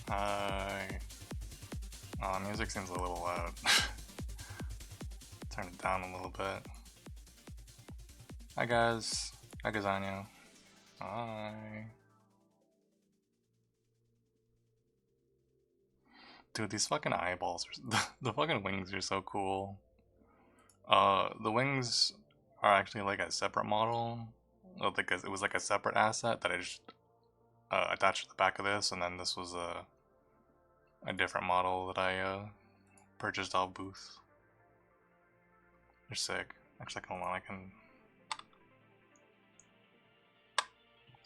Hi. Oh, music seems a little loud. Turn it down a little bit. Hi guys. Hi Gazanyo. Hi. Dude, these fucking eyeballs are the fucking wings are so cool. The wings are actually like a separate model. Like it was like a separate asset that I just attached to the back of this, and then this was a different model that I purchased off Booth. They're sick. Actually, hold on, I can.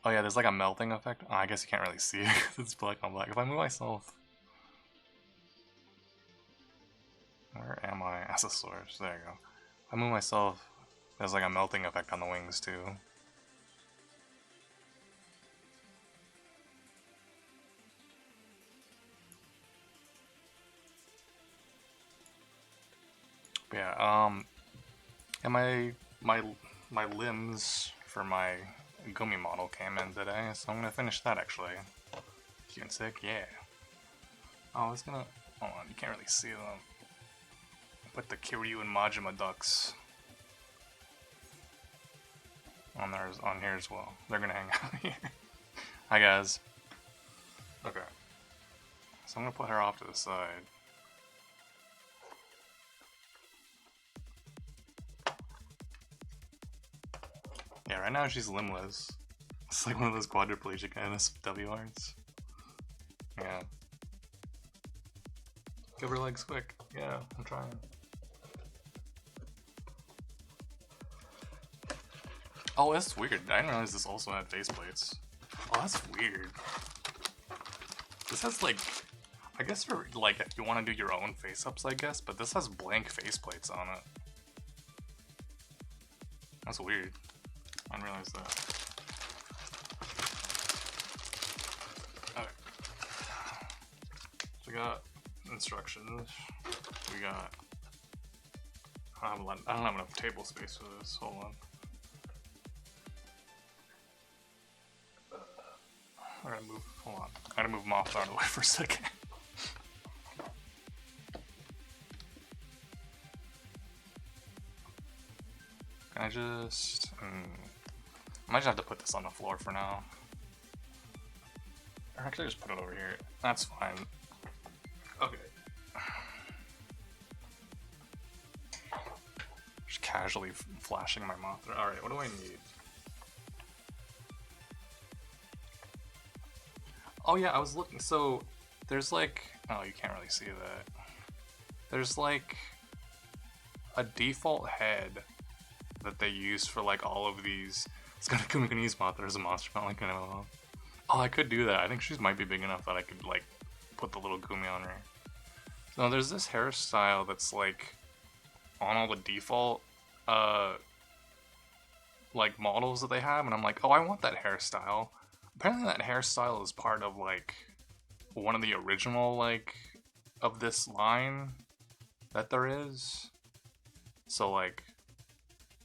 Oh yeah, there's like a melting effect. Oh, I guess you can't really see it because it's black on black. If I move myself, where am I as a source? There you go. If I move myself, there's like a melting effect on the wings too. But yeah, and my limbs for my Gumi model came in today, so I'm gonna finish that actually. Cute and sick, yeah. Oh, I was gonna. Hold on, you can't really see them. Put the Kiryu and Majima ducks on here as well. They're gonna hang out here. Hi guys. Okay. So I'm gonna put her off to the side. Yeah, right now she's limbless. It's like one of those quadriplegic NSW arts. Yeah. Give her legs quick. Yeah, I'm trying. Oh, that's weird. I didn't realize this also had faceplates. Oh, that's weird. This has like, I guess for like if you want to do your own face ups, I guess, but this has blank faceplates on it. That's weird. I didn't realize that. Okay. So we got instructions. We got. I don't have enough table space for this. Hold on. I gotta move. Hold on. I gotta move Moth out of the way for a second. Can I just? I might just have to put this on the floor for now. Or actually, just put it over here. That's fine. Okay. Just casually flashing my Moth. Alright, what do I need? Oh yeah, I was looking. So there's like, oh, you can't really see that. There's like a default head that they use for like all of these. It's gonna come and use Moth as a monster, not like oh, I could do that. I think she might be big enough that I could like put the little Gumi on her. So there's this hairstyle that's like on all the default like models that they have, and I'm like, oh, I want that hairstyle. Apparently that hairstyle is part of like one of the original like of this line that there is. So like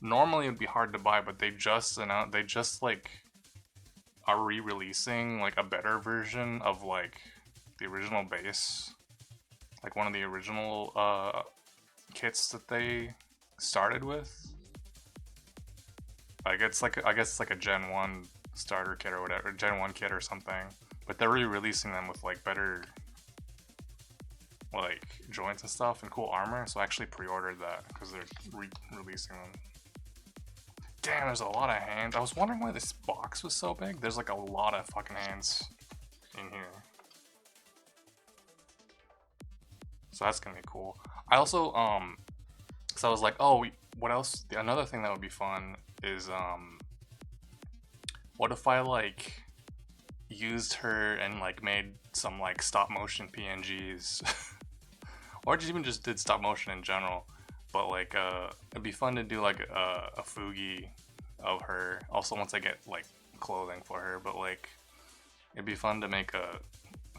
normally it'd be hard to buy, but they just like are re-releasing like a better version of like the original base, like one of the original kits that they started with. Like it's like, I guess it's like a Gen 1 starter kit or whatever, Gen 1 kit or something, but they're re-releasing them with like better like joints and stuff and cool armor, so I actually pre-ordered that because they're re-releasing them. Damn, there's a lot of hands. I was wondering why this box was so big. There's like a lot of fucking hands in here. So that's gonna be cool. I also, cause I was like, oh, what else? Another thing that would be fun is, what if I like used her and like made some like stop motion PNGs, or just even just did stop motion in general. But like, it'd be fun to do like a Fugi of her. Also, once I get like clothing for her, but like, it'd be fun to make a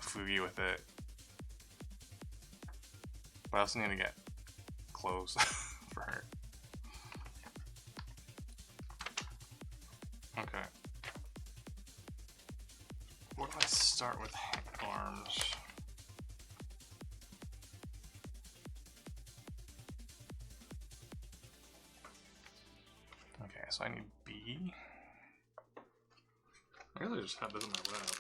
Fugi with it. But I also need to get clothes for her. Okay. What do I start with? Arms. I need B. I guess I just have this in my lab.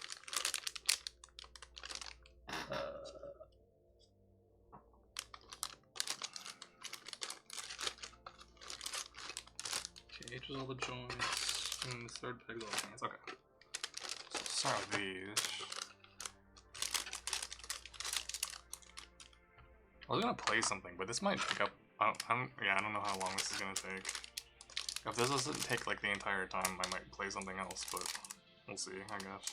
Okay, H is all the joints, and this third peg is all the hands. Okay. So let's start with these. I was gonna play something, but this might take up. I don't know how long this is gonna take. If this doesn't take like the entire time, I might play something else, but we'll see, I guess.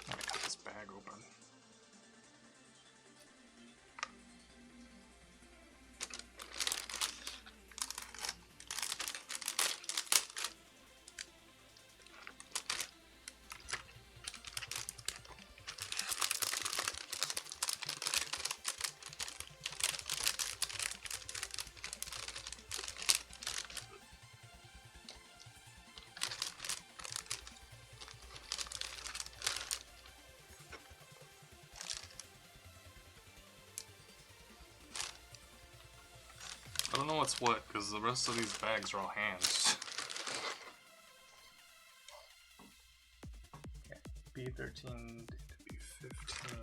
Let me cut this bag open. I don't know what's what, because the rest of these bags are all hands. Okay, B13 to B15.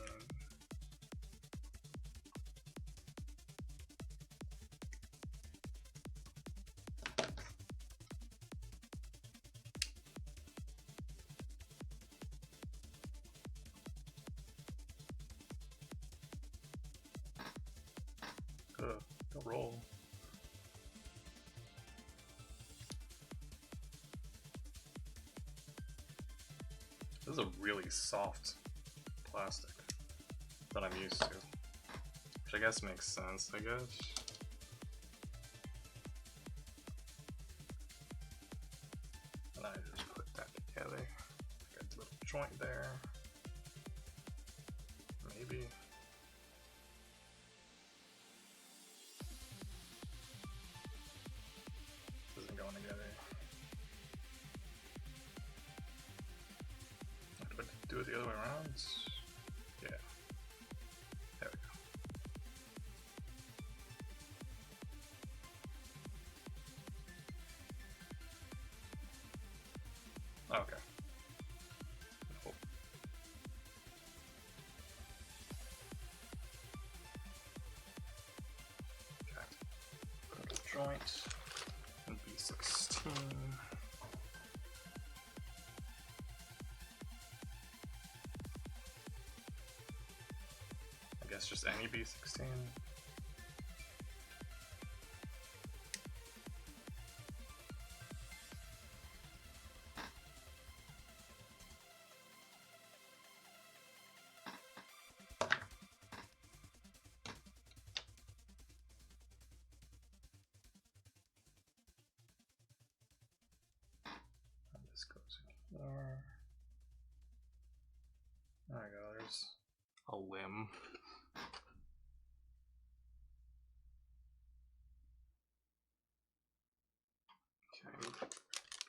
Don't roll. This is a really soft plastic that I'm used to, which I guess makes sense, I guess. And I just put that together. Got a little joint there. Maybe. Isn't going together. Do it the other way around? Yeah. There we go. Okay. Cool. Okay. Put a joint and B16. It's just any B16. And this goes in here. There we go, there's a limb.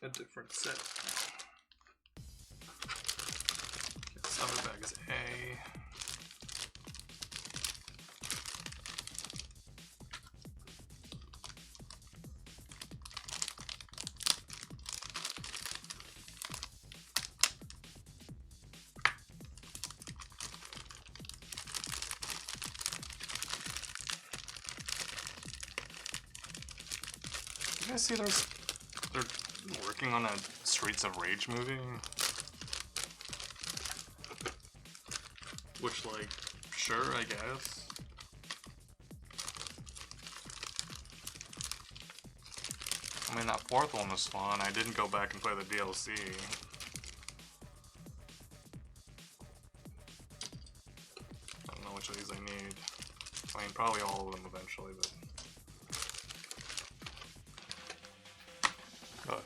A different set. Okay, this other bag is A. You guys see they're working on a Streets of Rage movie? Which, like, sure, I guess. I mean, that fourth one was fun. I didn't go back and play the DLC. I don't know which of these I need. I mean, probably all of them eventually, but... Good.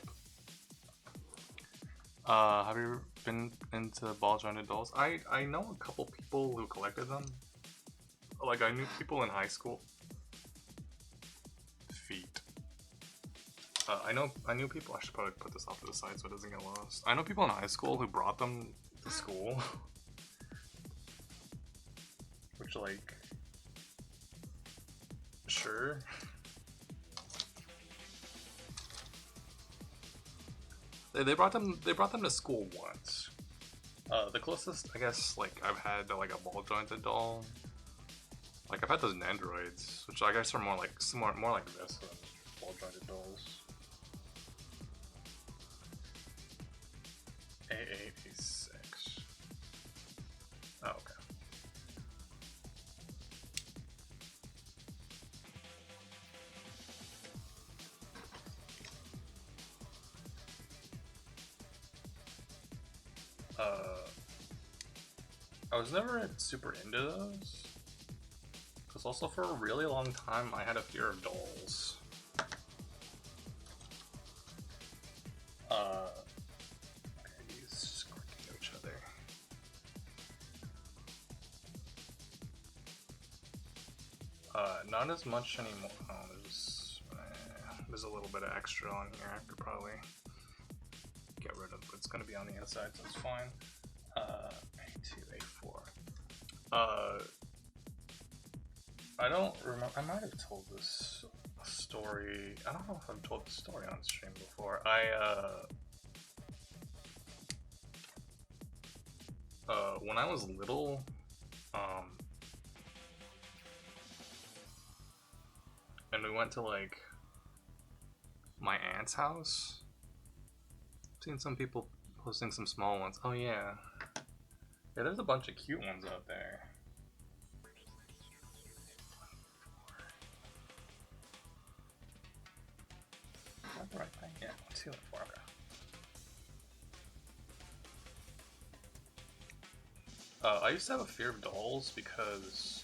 Have you been into ball jointed dolls? I know a couple people who collected them. Like, I knew people in high school. Feet. I knew people. I should probably put this off to the side so it doesn't get lost. I know people in high school who brought them to school. Which, like, sure. They brought them to school once. The closest I guess like I've had to like a ball jointed doll. Like I've had those Nandroids, which I guess are more like more like this than ball jointed dolls. A886. Oh, okay. I was never super into those. Because also for a really long time I had a fear of dolls. Okay, these squirting to each other. Not as much anymore. Oh, there's a little bit of extra on here. I could probably get rid of, but it's gonna be on the inside, so it's fine. A2, A4. I don't remember. I might have told this story. I don't know if I've told the story on stream before. When I was little, and we went to like my aunt's house. I've seen some people posting some small ones. Oh yeah. Yeah, there's a bunch of cute ones out there. Is that the right thing? Yeah, 2 and 4, okay. I used to have a fear of dolls because,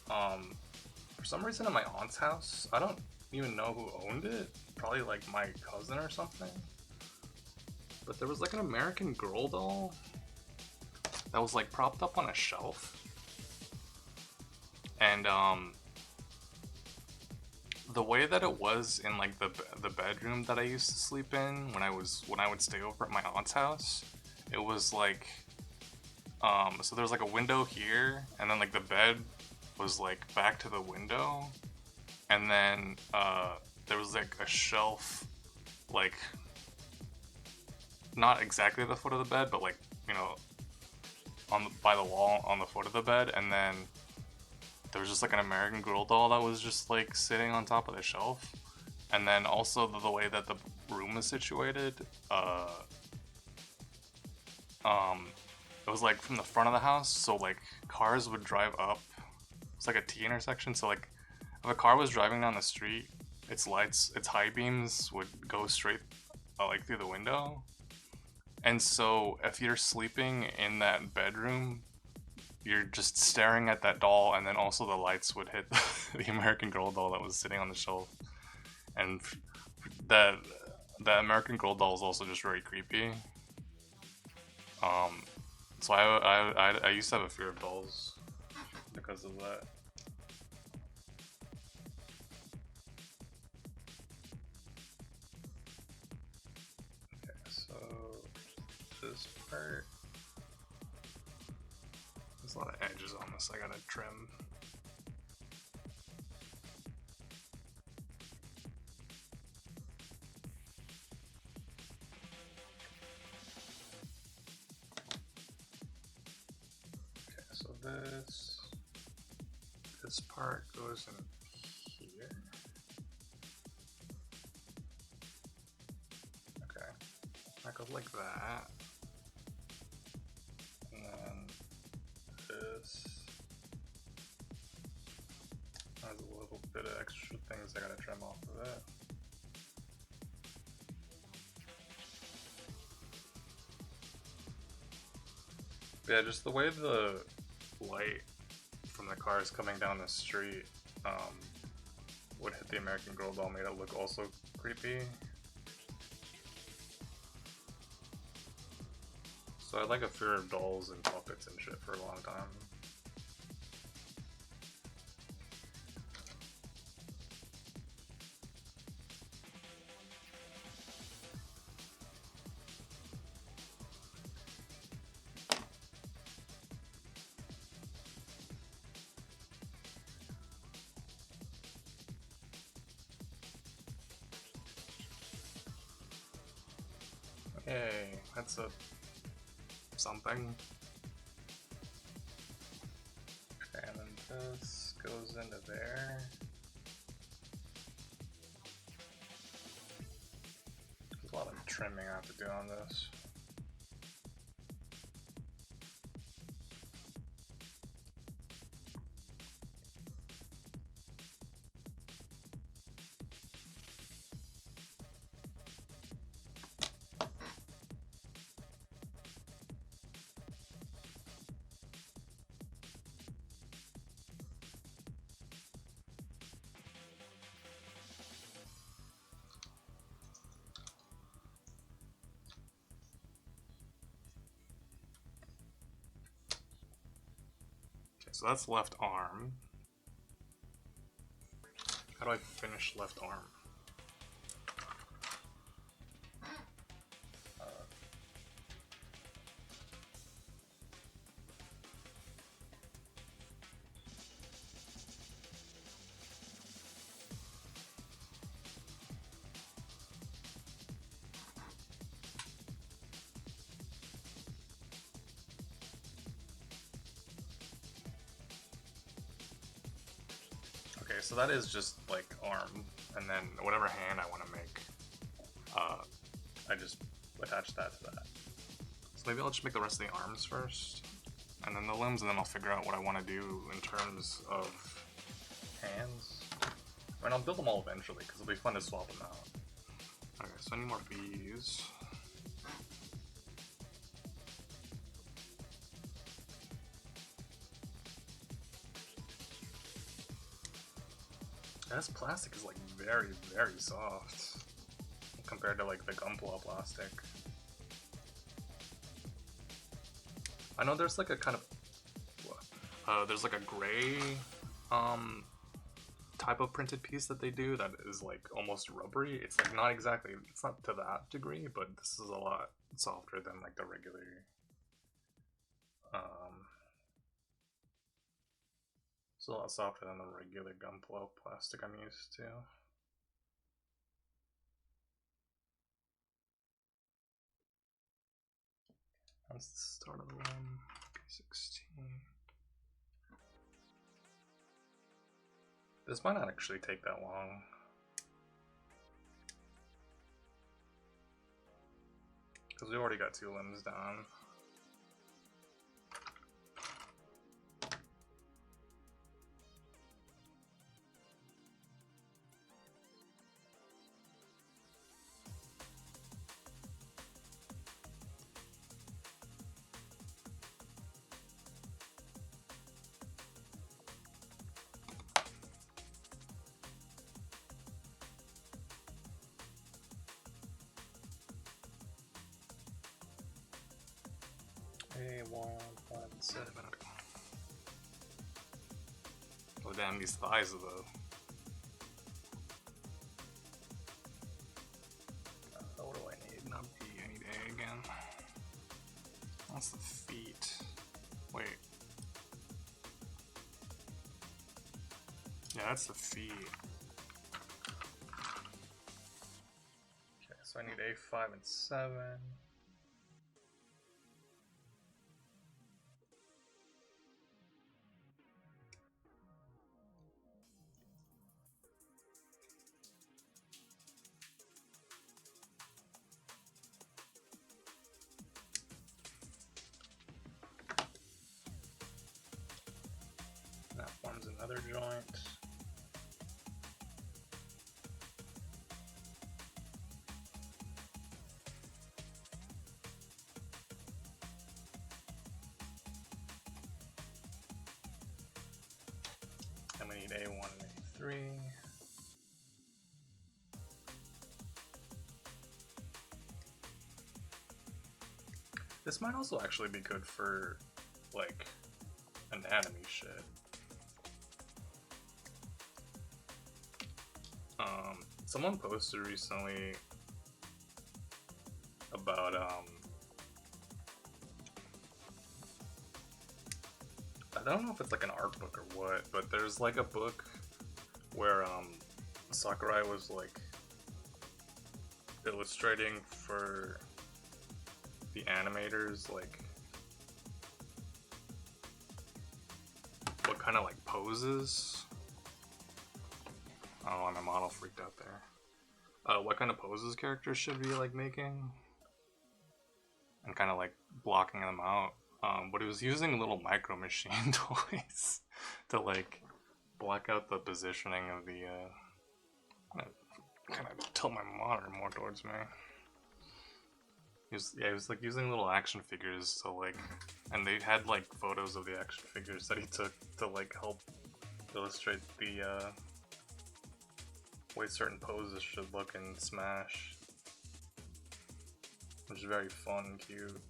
for some reason at my aunt's house, I don't even know who owned it. Probably like my cousin or something. But there was like an American Girl doll that was like propped up on a shelf. And the way that it was in like the bedroom that I used to sleep in when I would stay over at my aunt's house, it was like so there was like a window here, and then like the bed was like back to the window, and then there was like a shelf, like not exactly at the foot of the bed, but like, you know, by the wall on the foot of the bed, and then there was just like an American Girl doll that was just like sitting on top of the shelf. And then also the way that the room is situated, it was like from the front of the house, so like cars would drive up. It's like a T intersection, so like if a car was driving down the street, its lights, its high beams would go straight like through the window. And so if you're sleeping in that bedroom, you're just staring at that doll, and then also the lights would hit the American Girl doll that was sitting on the shelf. And the American Girl doll is also just very creepy. So I used to have a fear of dolls because of that. Okay, so this part, there's a lot of edges on this I gotta trim. Okay, so this part goes in here. Okay, that goes like that. And then this has a little bit of extra things I gotta trim off of it. Yeah, just the way the light from the cars coming down the street would hit the American Girl doll made it look also creepy. So I had like a fear of dolls and puppets and shit for a long time. Yay, that's a something. Okay, and then this goes into there. There's a lot of trimming I have to do on this. So that's left arm. How do I finish left arm? Okay, so that is just like arm, and then whatever hand I want to make, I just attach that to that. So maybe I'll just make the rest of the arms first, and then the limbs, and then I'll figure out what I want to do in terms of hands. I mean, I'll build them all eventually, because it'll be fun to swap them out. Okay, so I need more bees. This plastic is like very, very soft compared to like the Gunpla plastic. I know there's like a kind of, there's like a gray type of printed piece that they do that is like almost rubbery. It's like not exactly, it's not to that degree, but this is a lot softer than like the regular it's a lot softer than the regular Gunpla plastic I'm used to. That's the start of the one. 16. This might not actually take that long. Because we already got 2 limbs down. A1, 5, and 7. Oh damn, these thighs are though. What do I need? Not B, I need A again. That's the feet. Wait. Yeah, that's the feet. Okay, so I need A5 and 7. That forms another joint. And we need A1 and A3. This might also actually be good for, like, anatomy shit. Someone posted recently about, I don't know if it's like an art book or what, but there's like a book where, Sakurai was like illustrating for the animators, like, what kind of like poses. I don't know why my model freaked out there. What kind of poses characters should be like making, and kind of like blocking them out. But he was using little micro machine toys to like block out the positioning of the. Kind of tilt my monitor more towards me. He was like using little action figures to like, and they had like photos of the action figures that he took to like help illustrate the way certain poses should look in Smash, which is very fun and cute.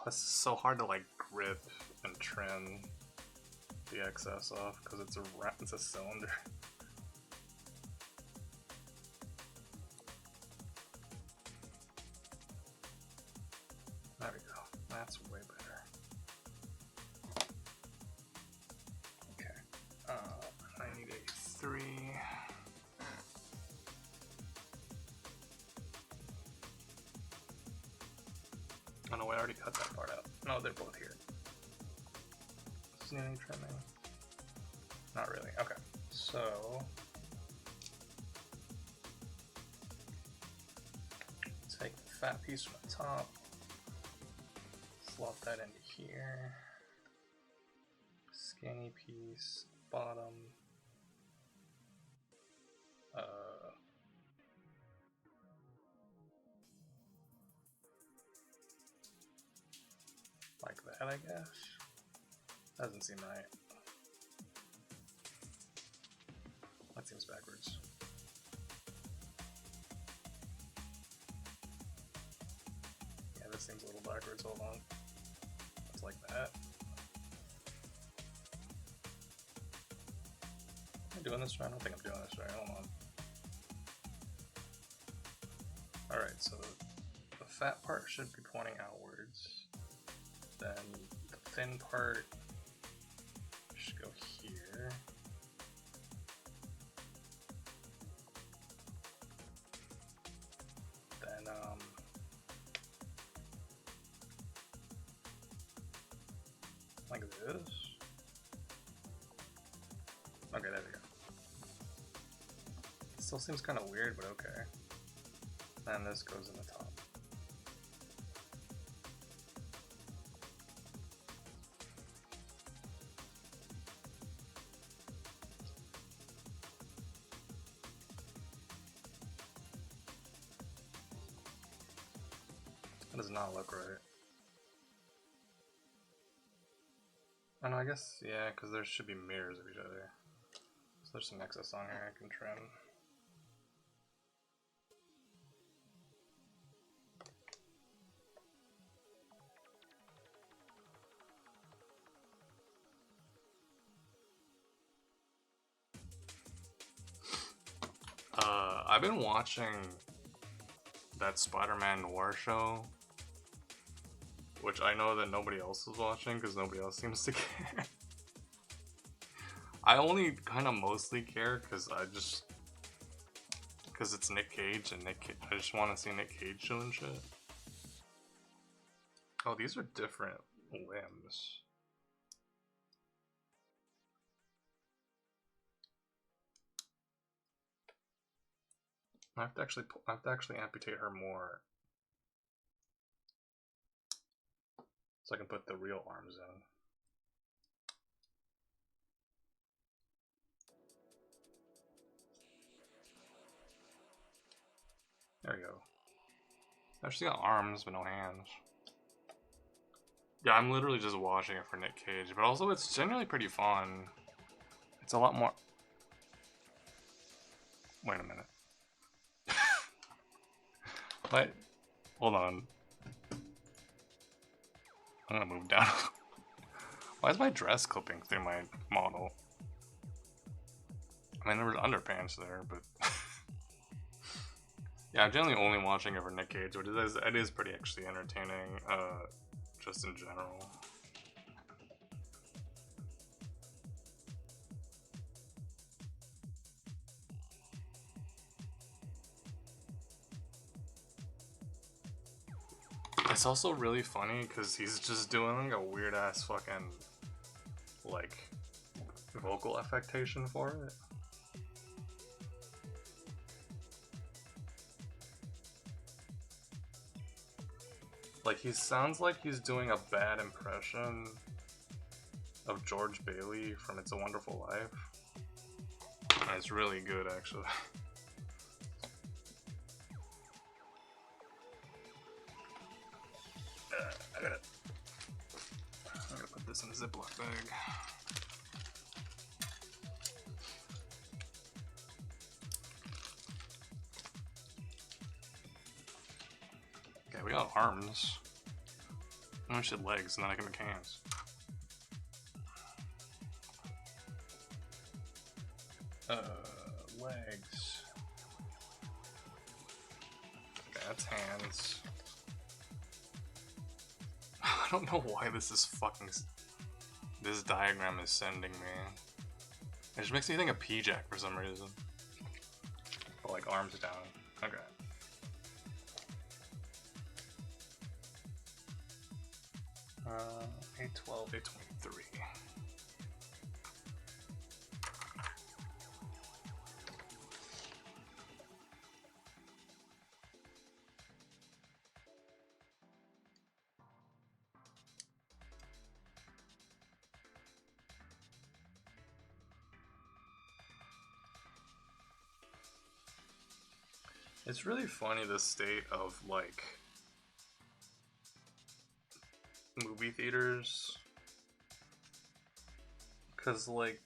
This is so hard to like grip and trim the excess off because it's a cylinder. There we go. That's way better. Okay. I need a 3. Oh no, I already cut that part out. No, they're both here. See any trimming? Not really. Okay, so take the fat piece from the top, slot that into here. Skinny piece, bottom. Like that, I guess. Doesn't seem right. That seems backwards. Yeah, this seems a little backwards. Hold on. It's like that. Am I doing this right? I don't think I'm doing this right. Hold on. Alright, so the fat part should be pointing outwards. Then the thin part should go here. Then like this. Okay, there we go. It still seems kind of weird, but okay. And this goes in the top. That does not look right. Oh no, I guess, yeah, because there should be mirrors of each other. So there's some excess on here I can trim. I've been watching that Spider-Man Noir show, which I know that nobody else is watching because nobody else seems to care. I only kind of mostly care because it's Nick Cage and I just want to see Nick Cage doing shit. Oh, these are different limbs. I have to actually amputate her more so I can put the real arms in. There we go. Now she's got arms but no hands. Yeah, I'm literally just watching it for Nick Cage, but also it's generally pretty fun. It's a lot more. Wait a minute. What? Hold on. I'm gonna move down. Why is my dress clipping through my model? I mean, there was underpants there, but yeah, I'm generally only watching it for Nick Cage, which it is pretty actually entertaining, just in general. It's also really funny because he's just doing a weird ass fucking like vocal affectation for it. Like he sounds like he's doing a bad impression of George Bailey from It's a Wonderful Life. And it's really good actually. I gotta put this in a Ziploc bag. Okay, we got arms. I should legs, and then I can make hands. Legs. Okay, that's hands. I don't know why this diagram is sending me. It just makes me think of P-Jack for some reason. But like arms down. Okay. A12, A23. It's really funny, the state of like movie theaters, because like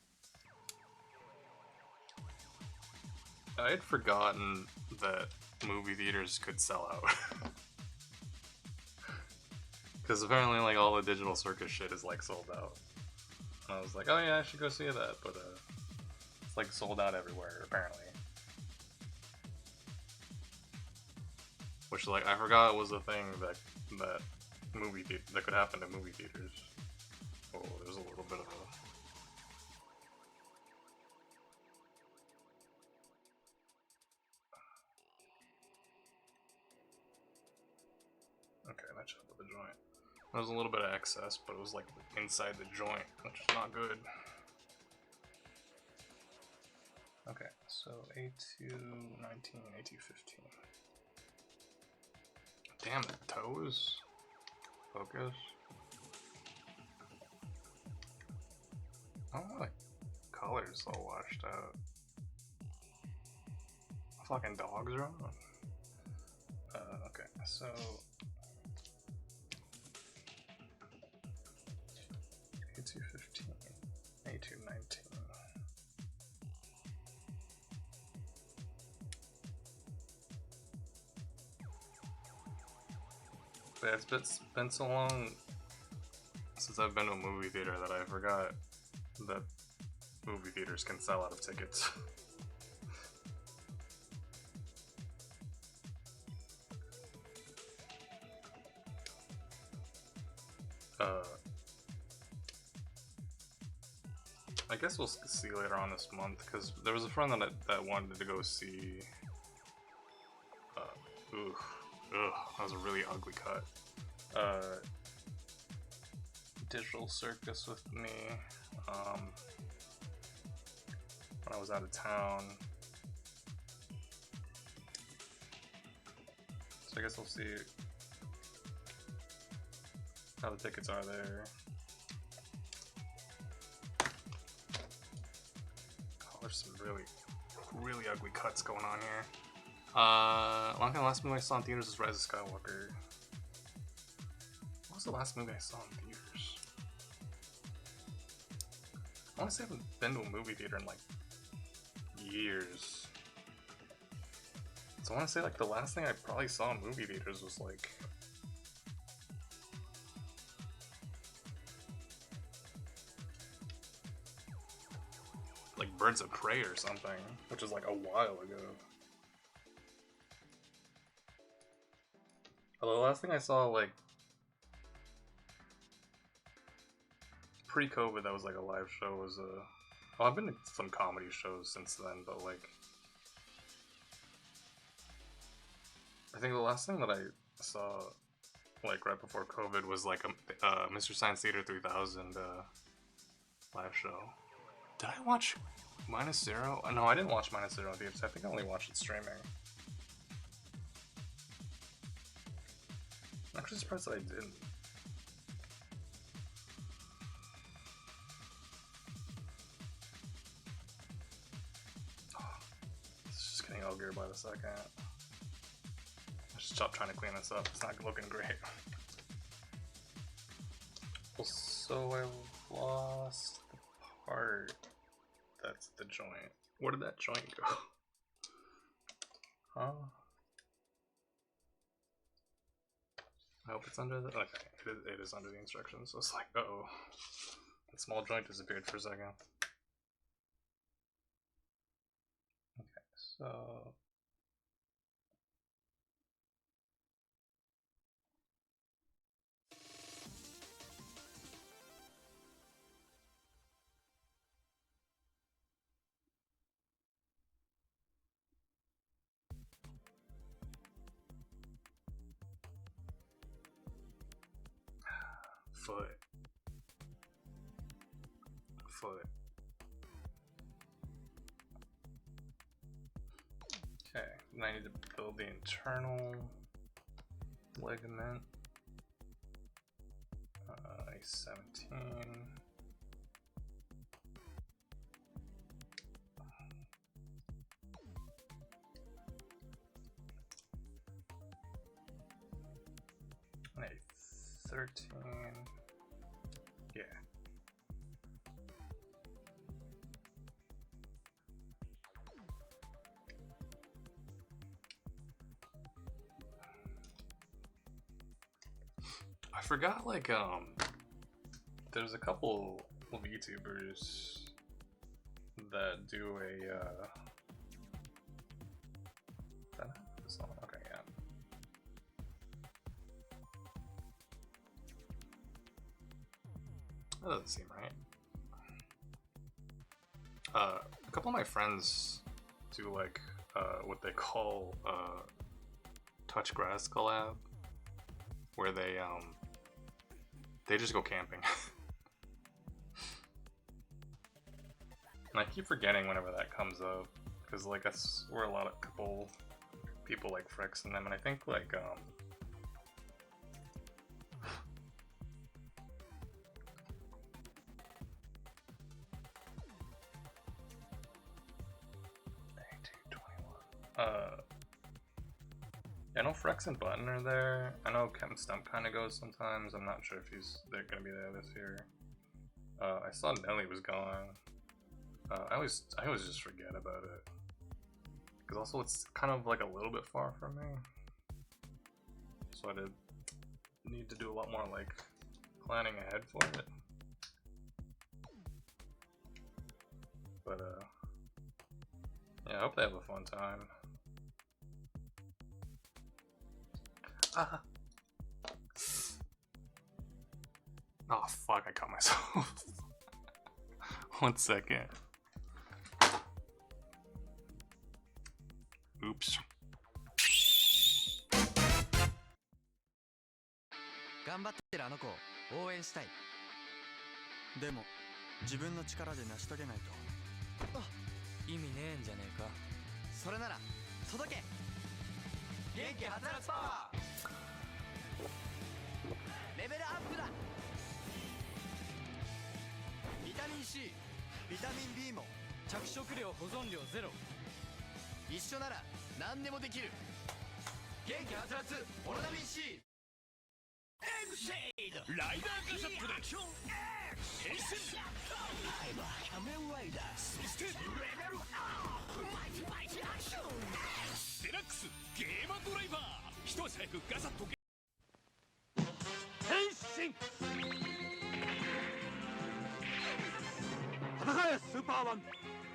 I had forgotten that movie theaters could sell out. Because apparently like all the digital circus shit is like sold out. And I was like, oh yeah, I should go see that, but it's like sold out everywhere apparently. Which like I forgot was a thing that that could happen to movie theaters. Oh, there's a little bit of a okay, that shot with the joint. There was a little bit of excess, but it was like inside the joint, which is not good. Okay, so A219, A215. Damn, the toes. Focus. Oh, my colors all washed out. Fucking dogs are on. Okay, so A215, A219. Yeah, it's been so long since I've been to a movie theater that I forgot that movie theaters can sell out of tickets. I guess we'll see later on this month, because there was a friend that wanted to go see. That was a really ugly cut. Digital Circus with me when I was out of town. So I guess we'll see how the tickets are there. Oh, there's some really ugly cuts going on here. Long time last movie I saw in theaters was Rise of Skywalker. What was the last movie I saw in theaters? I want to say I haven't been to a movie theater in like years. So I want to say like the last thing I probably saw in movie theaters was like Birds of Prey or something, which is like a while ago. Although the last thing I saw, like, pre-COVID that was like a live show was well, I've been to some comedy shows since then, but like, I think the last thing that I saw, like right before COVID, was like a Mr. Science Theater 3000 live show. Did I watch Minus Zero? No, I didn't watch Minus Zero in theaters. I think I only watched it streaming. I'm actually surprised that I didn't. It's just getting uglier by the second. Let's just stop trying to clean this up. It's not looking great. Also, I lost the part that's the joint. Where did that joint go? Huh? I hope it's under the... Okay, it is under the instructions, so it's like, uh-oh. That small joint disappeared for a second. Okay, so... Foot. Okay, now I need to build the internal ligament. A17. A13. Yeah. I forgot, like, there's a couple of YouTubers that do a, okay, yeah. That doesn't seem right. A couple of my friends do, like, what they call, Touch Grass collab, where they just go camping. And I keep forgetting whenever that comes up, because like that's where a couple people like Fricks in them, and I think like I know Frex and Button are there. I know Kevin Stump kind of goes sometimes. I'm not sure if they're gonna be there this year. I saw Nelly was going. I always just forget about it. Because also it's kind of like a little bit far from me. So I did need to do a lot more like planning ahead for it. But yeah, I hope they have a fun time. Oh fuck, I caught myself. 1 second. Oops. 頑張ってるあの子を応援したい。でも自分の力で成し遂げないと。意味ねえんじゃねえか。それなら届け。元気はつらつパワー。レベルアップだ。ビタミン C、ビタミン B も着色料保存料ゼロ。一緒なら何でもできる。元気はつらつオロナミン C。エグシェイドライダーガシャップで変身。仮面ライダー。そしてレベルアップ。マイティマイティアクション。デラックスゲーマードライバー。一足早くガシャット変身。戦えスーパーマン。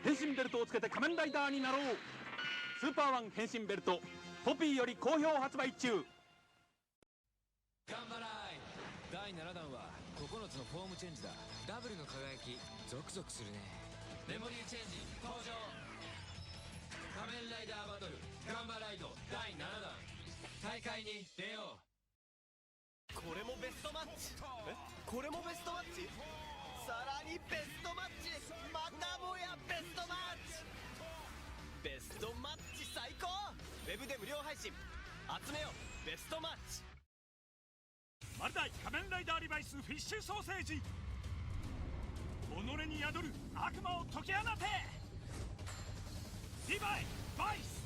変身ベルトをつけて仮面ライダーになろう。スーパーワン変身ベルトポピーより好評発売中。頑張らい。第7弾は9つのフォームチェンジだ。ダブルの輝きゾクゾクするね。メモリーチェンジ登場。仮面ライダーバトルガンバライド第7弾。大会に出よう。これもベストマッチ。これもベストマッチ。さらにベストマッチ。またもやベストマッチ。ベストマッチ最高。ウェブで無料配信。集めようベストマッチ。マルダイ仮面ライダーリバイスフィッシュソーセージ。己に宿る悪魔を解き放て。リヴァイバイス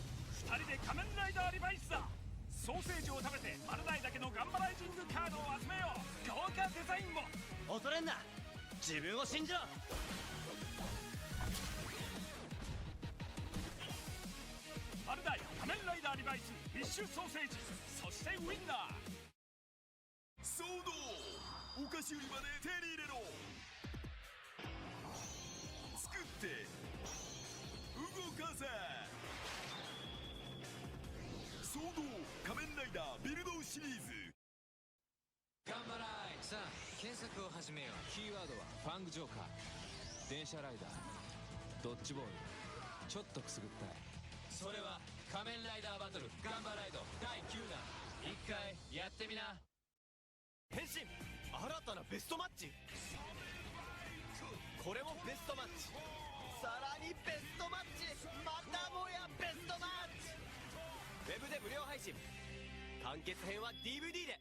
2人で仮面ライダーリバイスだ。ソーセージを食べてマルダイだけのガンバライジングカードを集めよう。豪華デザインも。恐れんな、自分を信じろ。マルダイ仮面ライダーリバイスフィッシュソーセージ、そしてウィンナー。騒動、お菓子売り場で手に入れろ。作って動かせ。騒動仮面ライダービルドシリーズ。頑張らい。さあ検索を始めよう。キーワードはファングジョーカー、電車ライダー、ドッジボール、ちょっとくすぐったい。それは仮面ライダーバトルガンバライド第9弾。一回やってみな。変身新たなベストマッチ。これもベストマッチ。さらにベストマッチ。またもやベストマッチ。ウェブで無料配信。完結編は DVD で。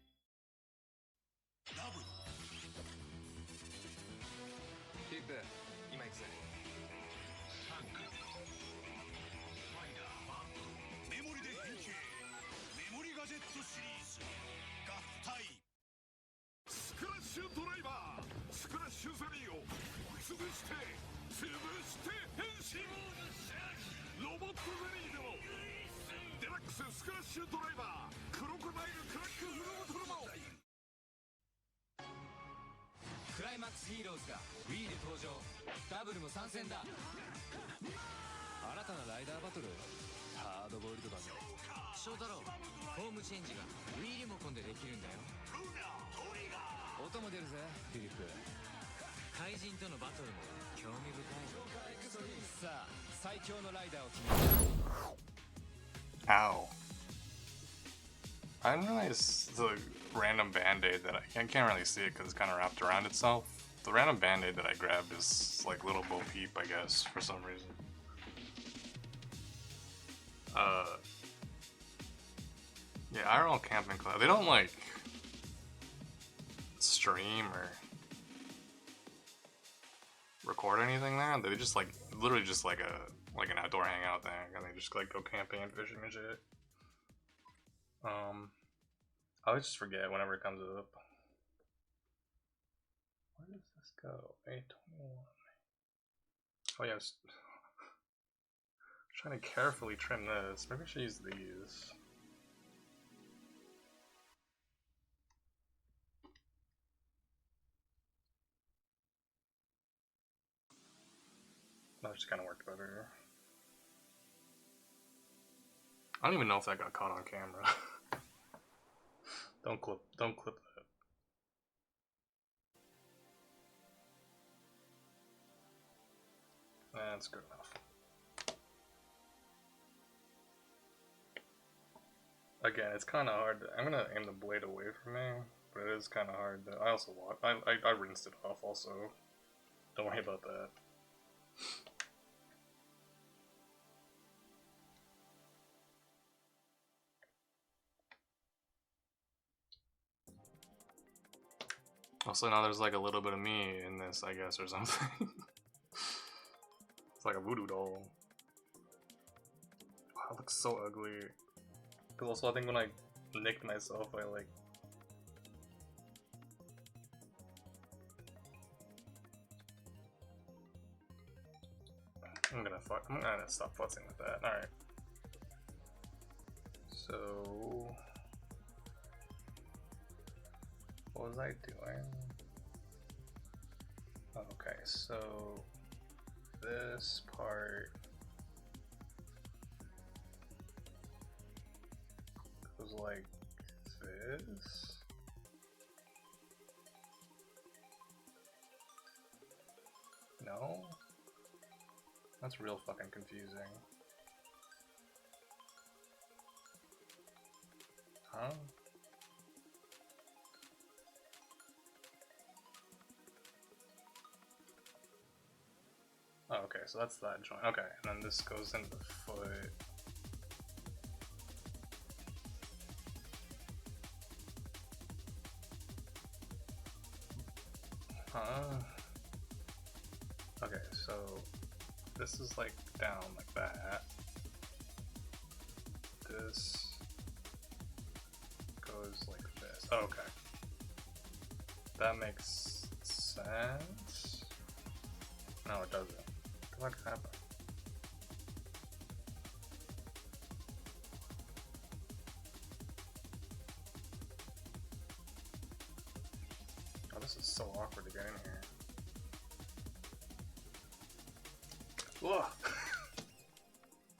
ダブルピップ今行くぜ。メモリで変形メモリガジェットシリーズ合体。スクラッシュドライバースクラッシュゼリーを潰して変身。ロボットゼリーでもデラックススクラッシュドライバークロコダイルクラックフルボトルも。クライマックスヒーローズが Wii で登場。ダブルも参戦だ。新たなライダーバトルハードボイルドだぜ。翔太郎、フォームチェンジが Wii リモコンでできるんだよ。音も出るぜフィリップ。怪人とのバトルも興味深い。さあ最強のライダーを決める。 Ow. I didn't realize the random band-aid that I can't really see it because it's kind of wrapped around itself. The random band-aid that I grabbed is like little Bo Peep, I guess, for some reason. Yeah, IRL Camping Club. They don't like stream or record anything there. They just like literally just like an outdoor hangout thing, and they just like go camping and fishing and shit. I always just forget whenever it comes up. Where does this go? 821. Oh yeah, I was trying to carefully trim this. Maybe I should use these. That just kind of worked better. I don't even know if that got caught on camera. Don't clip that. That's good enough. Again, it's kind of hard. I'm gonna aim the blade away from me, but it is kind of hard. I also I rinsed it off. Also, don't worry about that. Also, now there's like a little bit of me in this, I guess, or something. It's like a voodoo doll. Wow, it looks so ugly. Because also, I think when I nicked myself, I like... I'm gonna stop futzing with that. Alright. So... what was I doing? Okay, so this part goes like this. No? That's real fucking confusing. Huh? Oh, okay, so that's that joint. Okay, and then this goes into the foot. Huh? Okay, so this is like down like that. This goes like this. Oh, okay. That makes sense. No, it doesn't. What happened? Oh, this is so awkward to get in here. Whoa!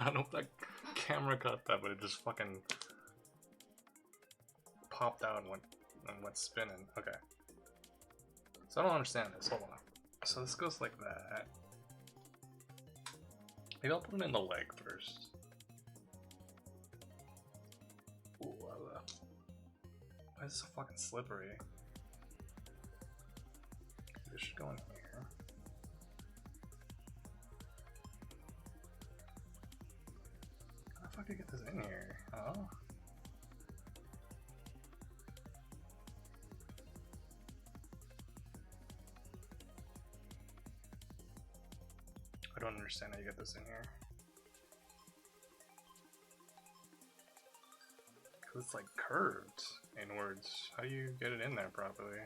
I don't know if that camera got that, but it just fucking popped out and went spinning. Okay. So I don't understand this. Hold on. So this goes like that. Maybe I'll put it in the leg first. Ooh, why is this so fucking slippery? This should go in here. How the fuck did I get this in here? Oh. I don't understand how you get this in here. Cause it's like curved inwards. How do you get it in there properly?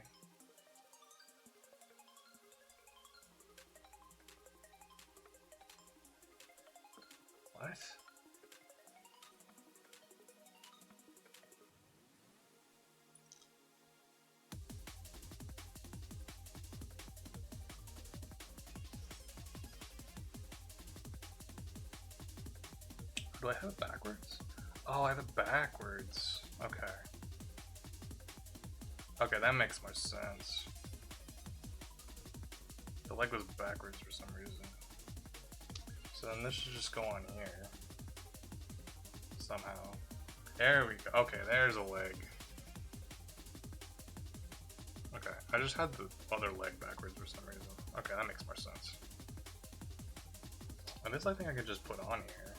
What? Do I have it backwards? Oh, I have it backwards. Okay. Okay, that makes more sense. The leg was backwards for some reason. So then this should just go on here. Somehow. There we go. Okay, there's a leg. Okay, I just had the other leg backwards for some reason. Okay, that makes more sense. And this I think I could just put on here.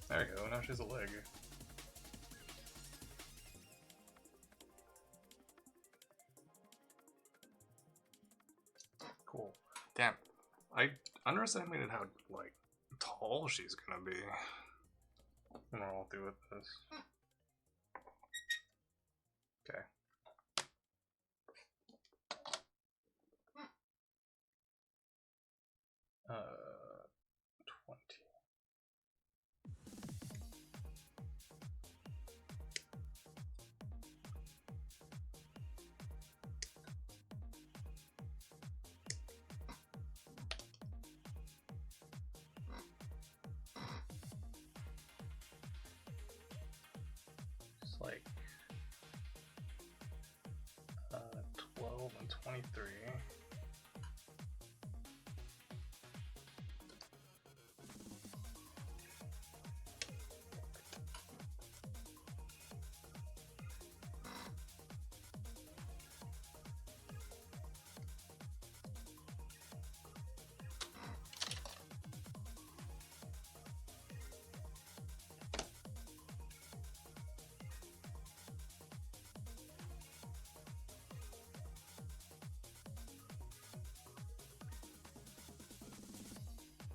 There we go, now she's a leg. Cool. Damn, I underestimated how, like, tall she's gonna be when we're all through with this. Okay. Uh, 20. It's like 12 and 23.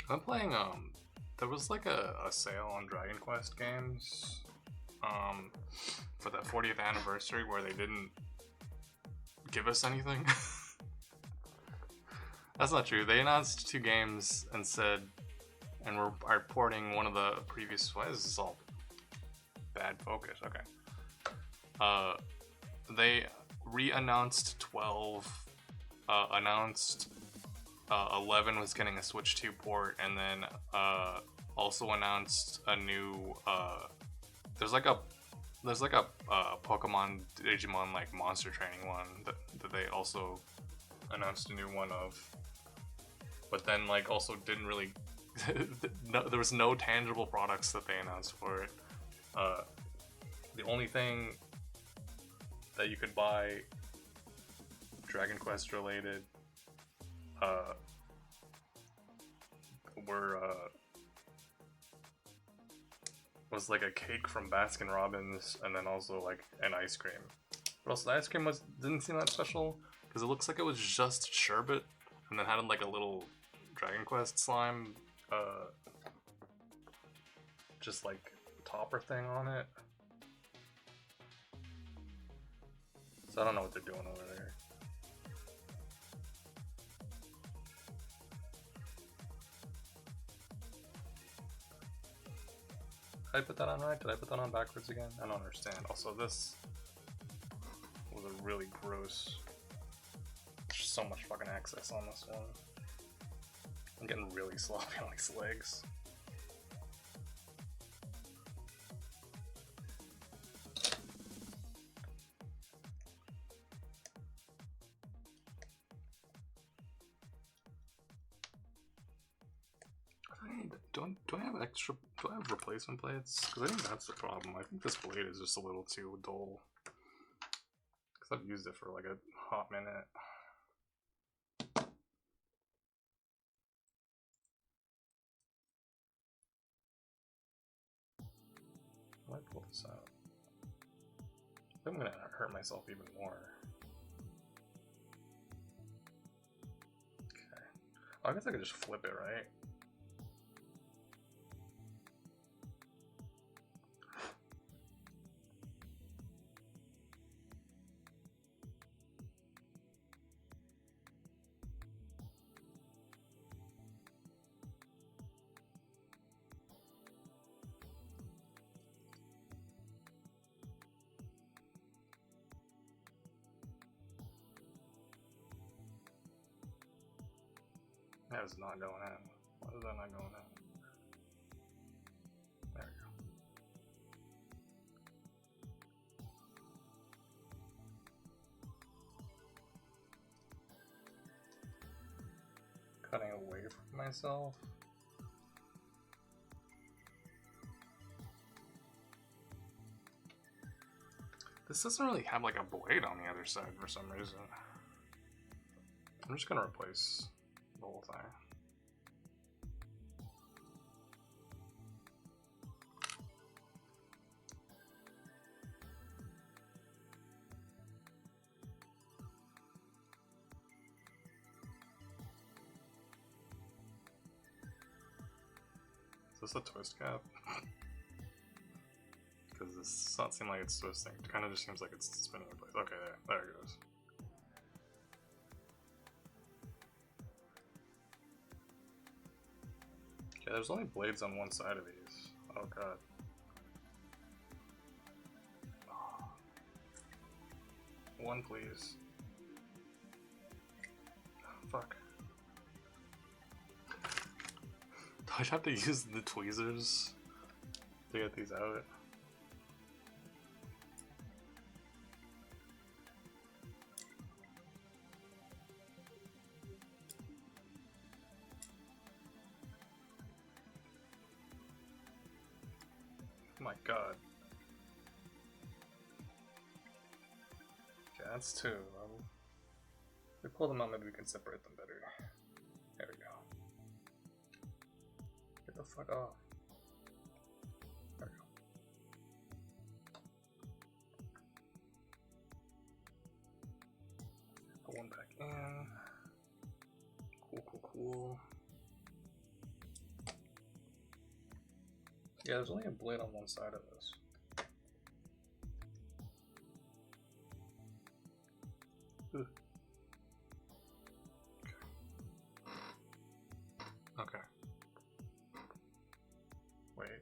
I'm playing, there was like a sale on Dragon Quest games, for that 40th anniversary where they didn't give us anything. That's not true. They announced 2 games and said, and are porting one of the previous, why is this all bad focus? Okay. They re-announced 12 announced 11 was getting a Switch 2 port, and then also announced a new there's like a Pokemon Digimon like monster training one that they also announced a new one of, but then like also didn't really there was no tangible products that they announced for it. The only thing that you could buy Dragon Quest related were was like a cake from Baskin Robbins, and then also like an ice cream. But also the ice cream didn't seem that special because it looks like it was just sherbet, and then had like a little Dragon Quest slime, just like topper thing on it. So I don't know what they're doing over there. Did I put that on right? Did I put that on backwards again? I don't understand. Also, this was a really gross. There's so much fucking access on this one. I'm getting really sloppy on these legs. Do I have extra? Do I have replacement blades? Because I think that's the problem. I think this blade is just a little too dull. Because I've used it for like a hot minute. How do I pull this out? I'm gonna hurt myself even more. Okay. Oh, I guess I could just flip it, right? That is not going in. Why is that not going in? There we go. Cutting away from myself. This doesn't really have like a blade on the other side for some reason. I'm just gonna replace the whole thing. Is this a twist cap? Because this does not seem like it's twisting. It kind of just seems like it's spinning in place. Okay, there it goes. Yeah, there's only blades on one side of these. Oh god. One, please. Oh, fuck. Do I have to use the tweezers to get these out? Oh my god. Okay, that's two. If we pull them out, maybe we can separate them better. There we go. Get the fuck off. There we go. Put one back in. Cool. Yeah, there's only a blade on one side of this. Ugh. Okay. Wait.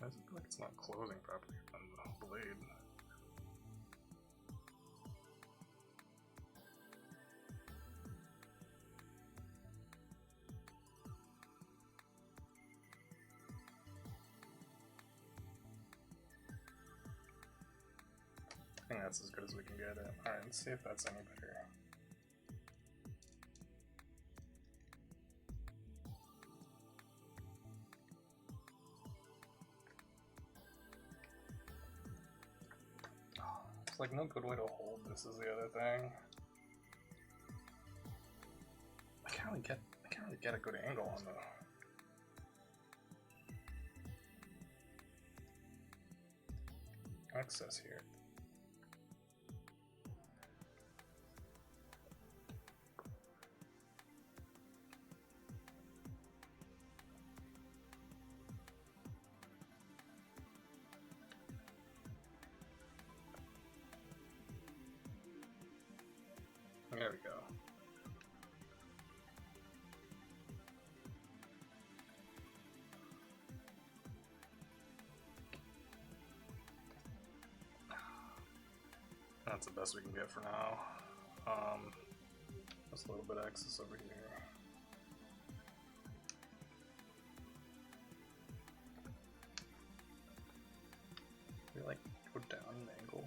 I feel like it's not closing properly on the blade. I think that's as good as we can get it. Alright, let's see if that's any better. It's like no good way to hold this is the other thing. I can't really get a good angle on the access here. There we go. That's the best we can get for now. Just a little bit of excess over here. We like go down an angle.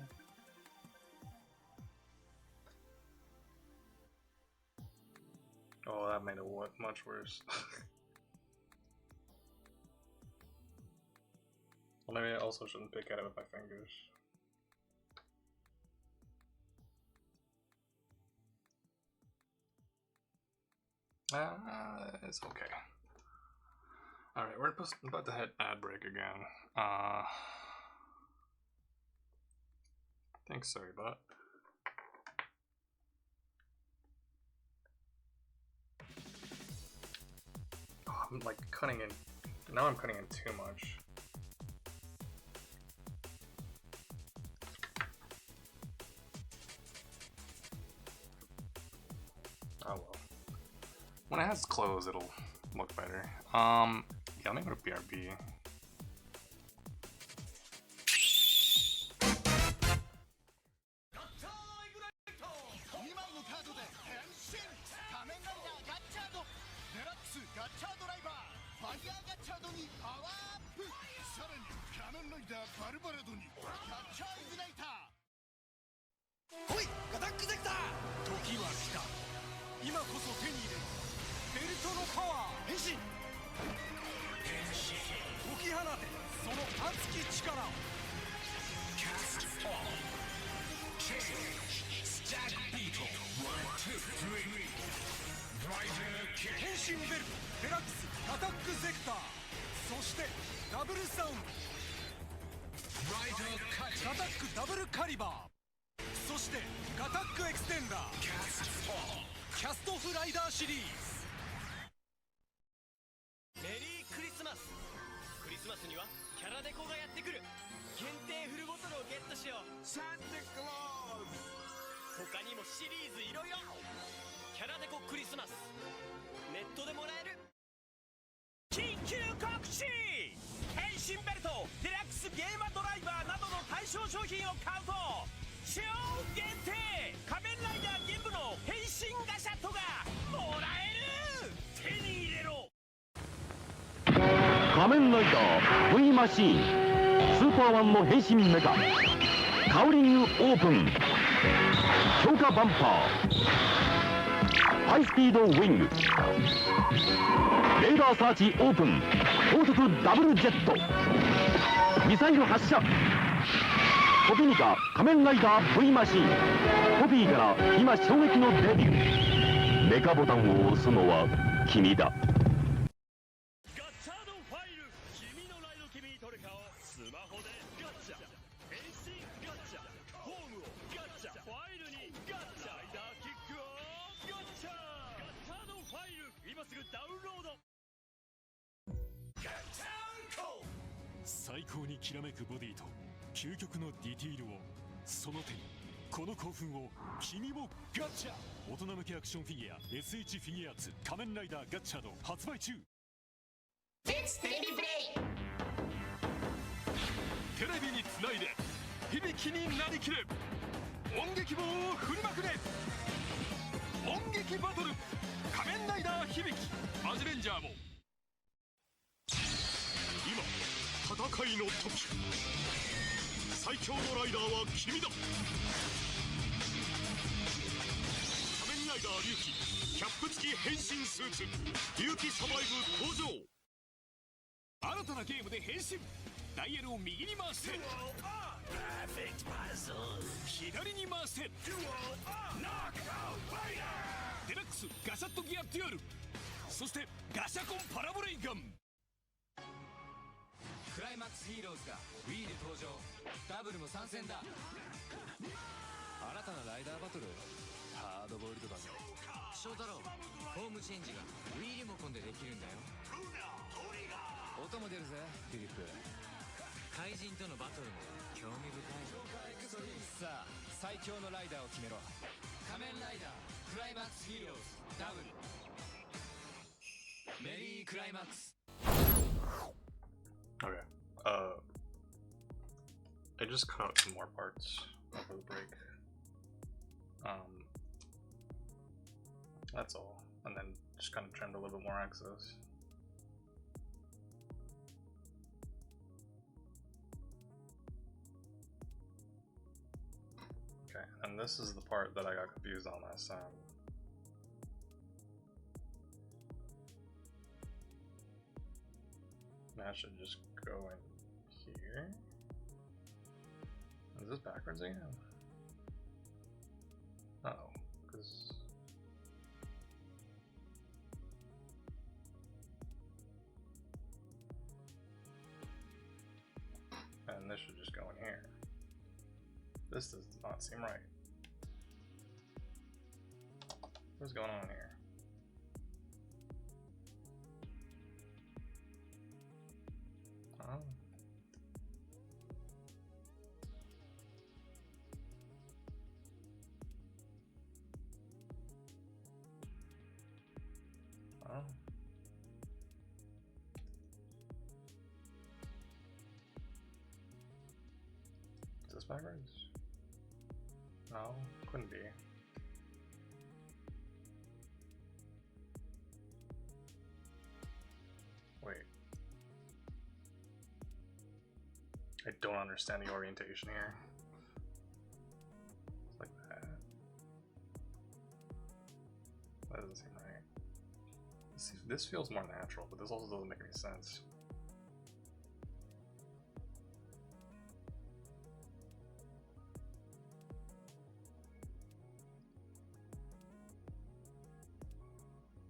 Oh, that made it much worse. Well, maybe I also shouldn't pick at it with my fingers. It's okay. Alright, we're about to hit ad break again. Thanks, sorry, but. Oh, I'm like cutting in. Now I'm cutting in too much. Oh well. When it has clothes, it'll look better. Yeah, let me go to BRB. 仮面ライダー V マシーンスーパーワンの変身メカカウリングオープン強化バンパーハイスピードウィングレーダーサーチオープン高速ダブルジェットミサイル発射コピニカ仮面ライダー V マシーンコピーから今衝撃のデビューメカボタンを押すのは君だ最高にきらめくボディと究極のディティールをその手にこの興奮を君もガッチャ大人向けアクションフィギュア SH フィギュアーツ仮面ライダーガッチャード発売中 Let's play the play! テレビにつないで響きになりきれ。音劇棒を振りまくれ。音劇バトル仮面ライダー響きマジレンジャーも今戦いの時。最強のライダーは君だ。仮面ライダー龍騎キャップ付き変身スーツ龍騎サバイブ登場。新たなゲームで変身。ダイヤルを右に回して左に回してデラックスガシャッとギアデュアル、そしてガシャコンパラボレイガン。クライマックスヒーローズが Wii で登場。ダブルも参戦だ。新たなライダーバトル、ハードボイルドだぜ。翔太郎、フォームチェンジが Wii リモコンでできるんだよ。音も出るぜフィリップ。怪人とのバトルも興味深い。さあ最強のライダーを決めろ。仮面ライダークライマックスヒーローズダブルメリークライマックス。 Okay. I just cut out some more parts over the break. That's all. And then just kind of trimmed a little bit more excess. Okay, and this is the part that I got confused on last time. That should just go in here. Is this backwards again? Uh oh, because and this should just go in here. This does not seem right. What's going on here? Oh. Oh. Is this backwards? No, couldn't be. Wait. I don't understand the orientation here. It's like that. That doesn't seem right. This feels more natural, but this also doesn't make any sense.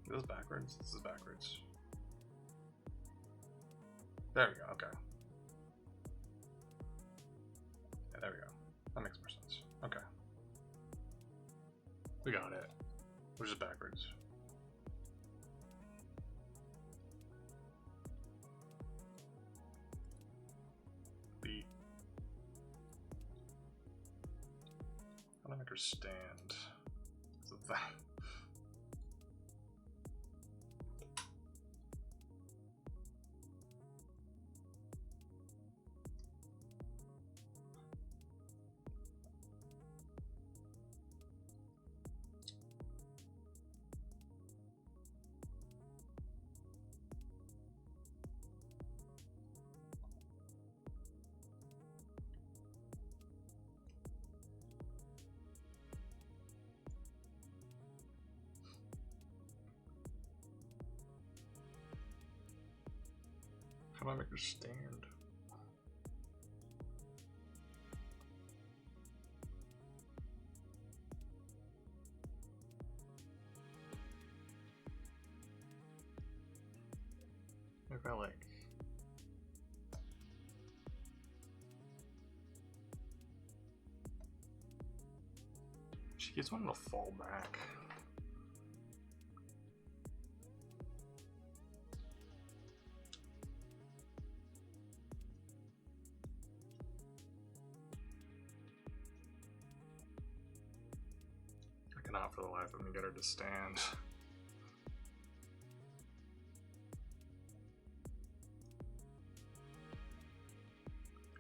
This is backwards. This is backwards. There we go. Okay. Yeah, there we go. That makes more sense. Okay. We got it. We're just backwards. B. I don't understand. Is it that? How do I make her stand? Maybe I like. She keeps wanting to fall back. Not for the life of me get her to stand.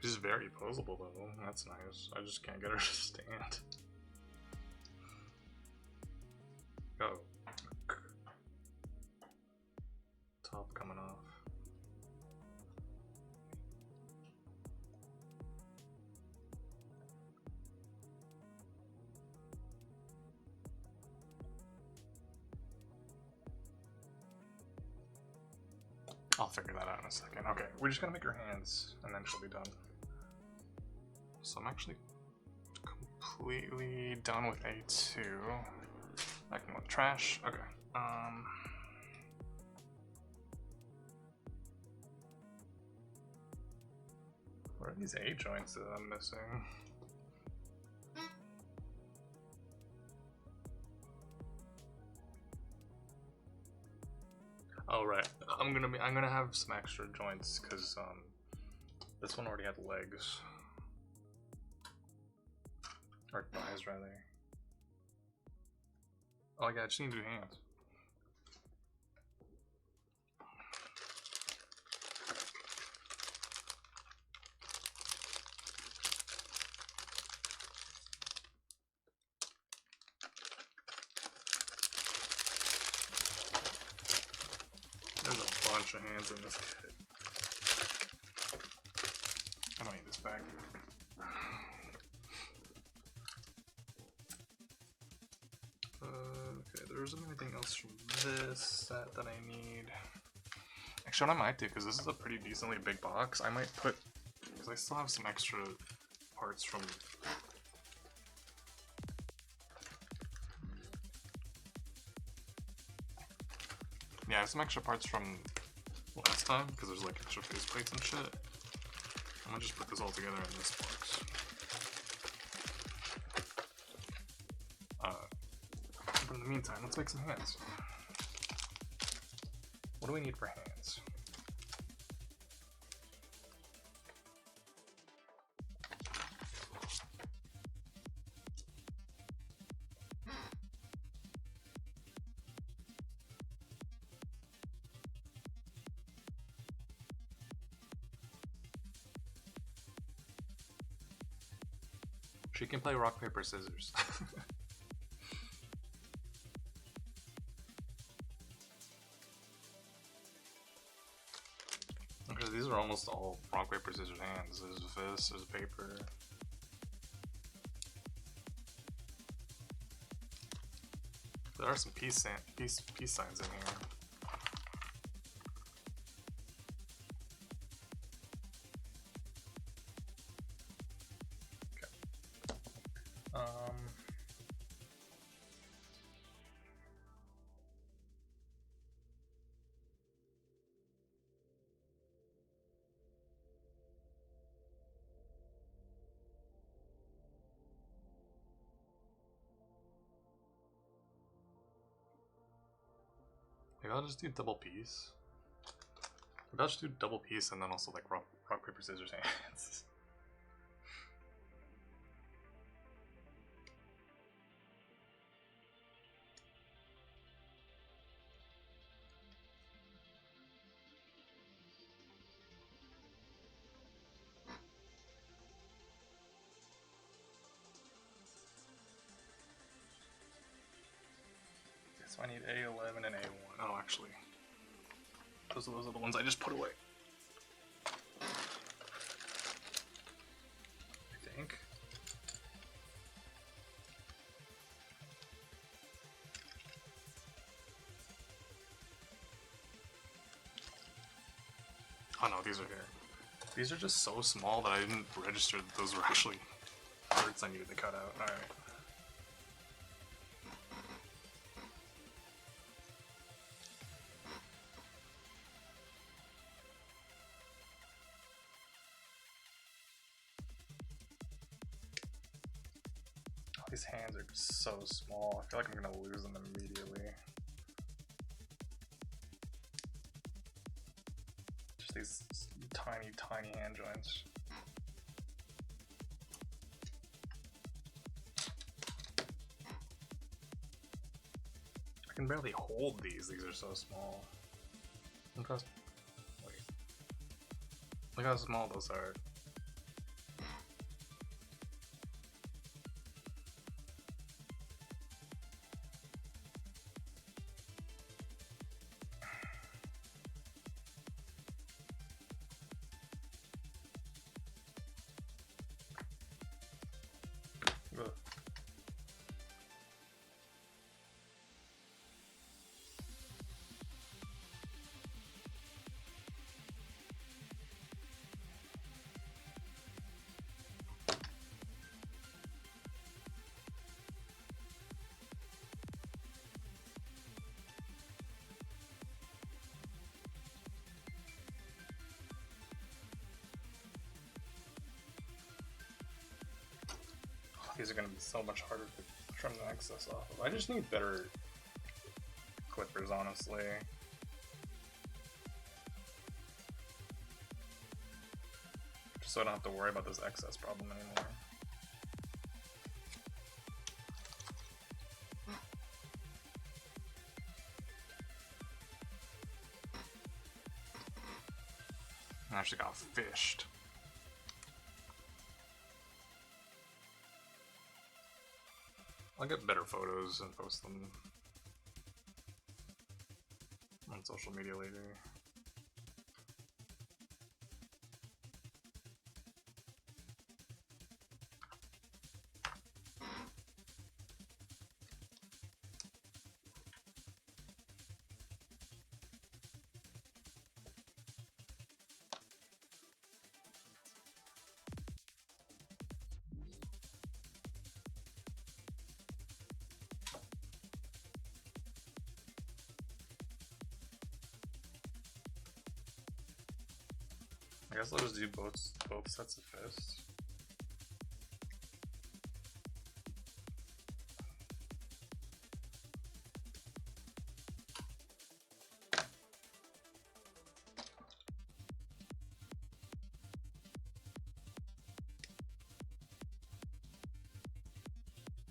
She's very posable though. That's nice. I just can't get her to stand. Oh. Top coming off. I'll figure that out in a second. Okay, we're just gonna make her hands and then she'll be done. So I'm actually completely done with A2. I can go with trash. Okay. What are these A joints that I'm missing? Oh right, I'm gonna have some extra joints because this one already had legs, or thighs rather. Oh yeah, I just need to do hands. There's a bunch of hands in this kit. I don't need this bag. Okay, there isn't anything else from this set that I need. Actually, what I might do, because this is a pretty decently big box, I might put, because I still have some extra parts from... Yeah, I have some extra parts from last time, because there's like extra face plates and shit. I'm gonna just put this all together in this box. But in the meantime, let's make some hands. What do we need for hands? She can play rock, paper, scissors. Okay, these are almost all rock, paper, scissors hands. There's a fist, there's a paper. There are some peace signs in here. Maybe I'll just do double piece. Maybe I'll just do double piece and then also like rock, paper, scissors, hands. So I need A11 and A1. Oh, actually, those are the ones I just put away. I think. Oh no, these are here. These are just so small that I didn't register that those were actually parts I needed to cut out. Alright. These hands are just so small. I feel like I'm gonna lose them immediately. Just these tiny, tiny hand joints. I can barely hold these. These are so small. Look how, wait. Look how small those are. These are going to be so much harder to trim the excess off of. I just need better clippers, honestly. Just so I don't have to worry about this excess problem anymore. I actually got fished. I'll get better photos and post them on social media later. I guess I'll just do both sets of fists.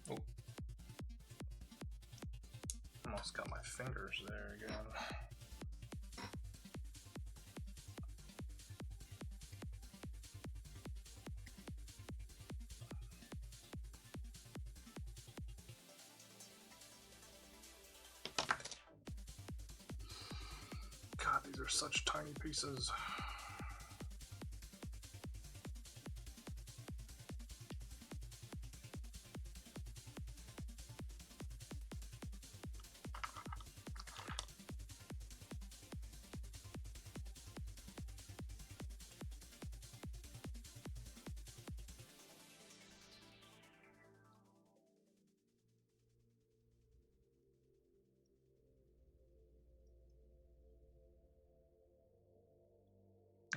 Oh. Almost got my fingers there again. God, these are such tiny pieces.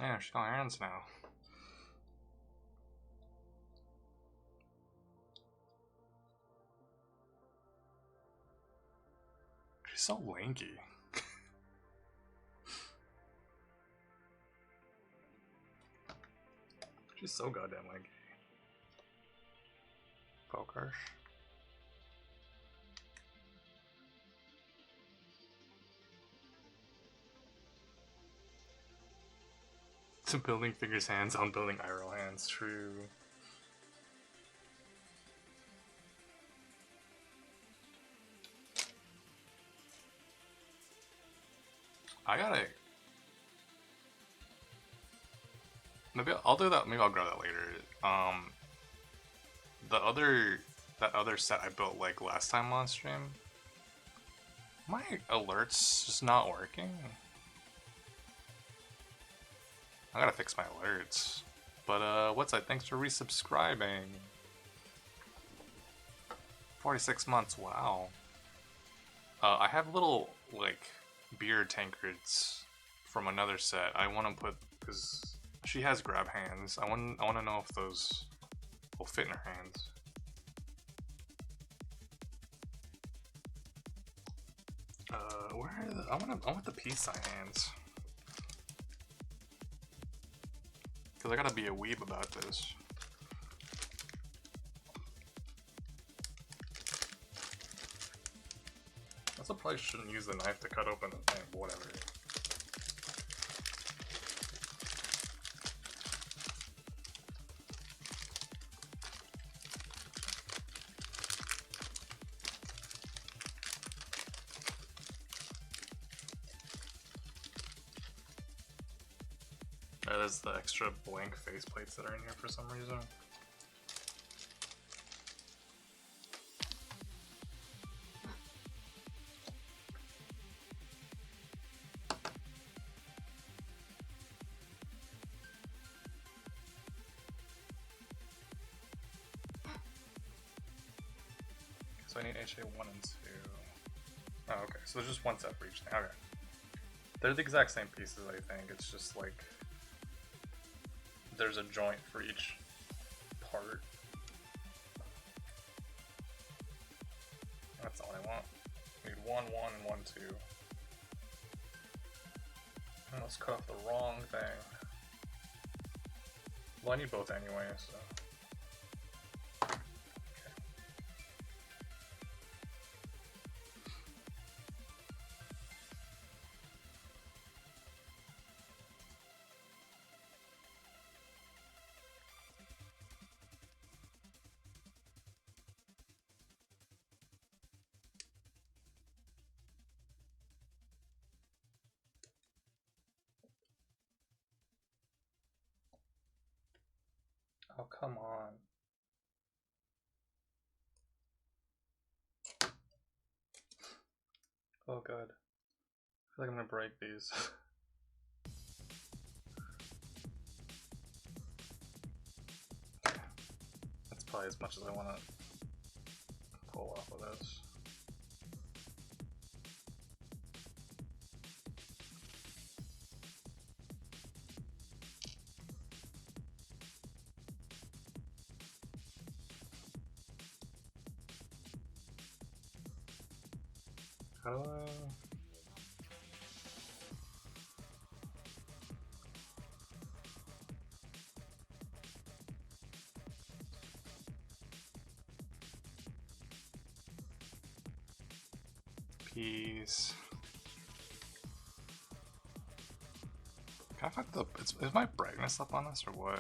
Yeah, she's got hands now. She's so lanky. She's so goddamn lanky. Focus. To building figures hands on building IRL hands, true. I gotta... Maybe I'll do that, maybe I'll grab that later. That other set I built like last time on stream, my alerts just not working. I gotta fix my alerts. But what's that? Thanks for resubscribing. 46 months, wow. I have little like beer tankards from another set. I want to put, because she has grab hands. I want to know if those will fit in her hands. Where are the, I want the peace sign hands. Because I gotta be a weeb about this. I also probably shouldn't use the knife to cut open the thing, but whatever. There's the extra blank face plates that are in here for some reason. So I need HA1 and 2. Oh, okay. So there's just one set for each thing. Okay. They're the exact same pieces, I think. It's just like there's a joint for each part. That's not what I want. I need 1, 1, and 1, 2. I almost cut off the wrong thing. Well, I need both anyway, so. Oh, come on. Oh, good. I feel like I'm gonna break these. That's probably as much as I want to pull off of this. How do I... Peace. Can I fuck the... Is my brightness up on this or what?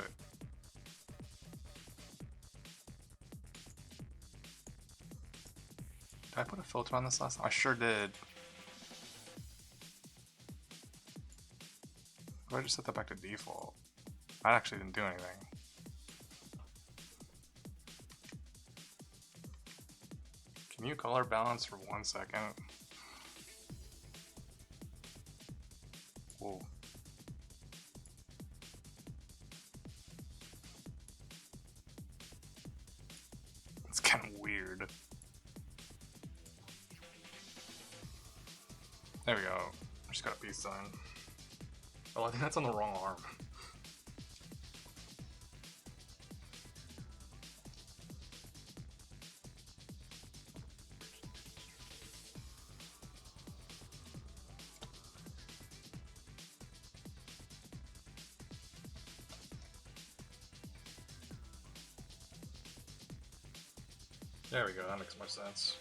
Did I put a filter on this last time? I sure did. Or I just set that back to default. I actually didn't do anything. Can you color balance for 1 second? Whoa. It's kind of weird. There we go. I just got a peace sign. Oh, I think that's on the wrong arm. There we go, that makes more sense.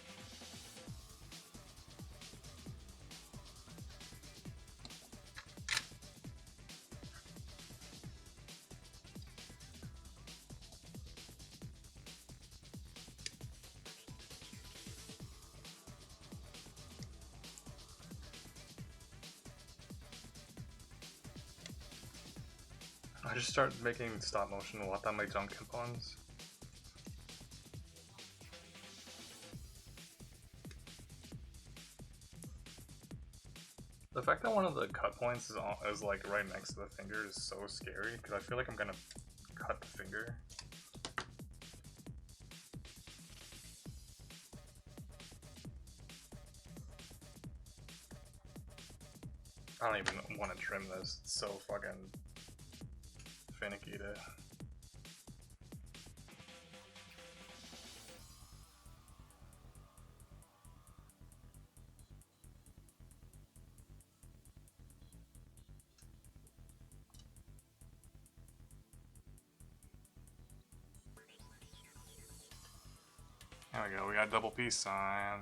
I just start making stop motion and let that my jump components. The fact that one of the cut points is like right next to the finger is so scary because I feel like I'm gonna cut the finger. I don't even want to trim this. It's so fucking finicky to... There we go, we got double peace sign.